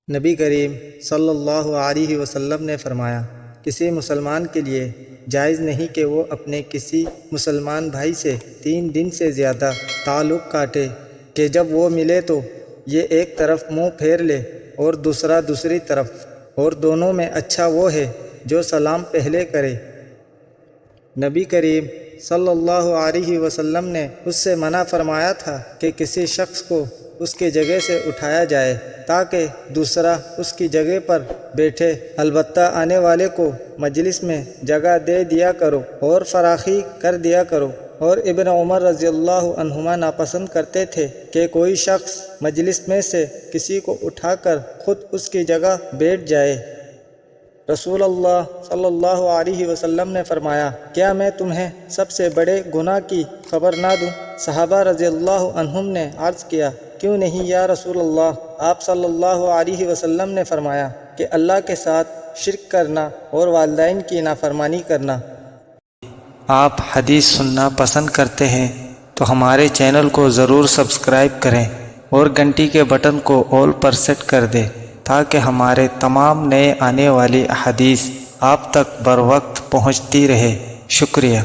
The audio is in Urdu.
نبی کریم صلی اللہ علیہ وسلم نے فرمایا، کسی مسلمان کے لیے جائز نہیں کہ وہ اپنے کسی مسلمان بھائی سے 3 دن سے زیادہ تعلق کاٹے کہ جب وہ ملے تو یہ ایک طرف منہ پھیر لے اور دوسرا دوسری طرف، اور دونوں میں اچھا وہ ہے جو سلام پہلے کرے۔ نبی کریم صلی اللہ علیہ وسلم نے اس سے منع فرمایا تھا کہ کسی شخص کو اس کی جگہ سے اٹھایا جائے تاکہ دوسرا اس کی جگہ پر بیٹھے، البتہ آنے والے کو مجلس میں جگہ دے دیا کرو اور فراخی کر دیا کرو۔ اور ابن عمر رضی اللہ عنہما ناپسند کرتے تھے کہ کوئی شخص مجلس میں سے کسی کو اٹھا کر خود اس کی جگہ بیٹھ جائے۔ رسول اللہ صلی اللہ علیہ وسلم نے فرمایا، کیا میں تمہیں سب سے بڑے گناہ کی خبر نہ دوں؟ صحابہ رضی اللہ عنہم نے عرض کیا، کیوں نہیں یا رسول اللہ؟ آپ صلی اللہ علیہ وسلم نے فرمایا کہ اللہ کے ساتھ شرک کرنا اور والدین کی نافرمانی کرنا۔ آپ حدیث سننا پسند کرتے ہیں تو ہمارے چینل کو ضرور سبسکرائب کریں اور گھنٹی کے بٹن کو آل پر سیٹ کر دیں تاکہ ہمارے تمام نئے آنے والی احادیث آپ تک بر وقت پہنچتی رہے۔ شکریہ۔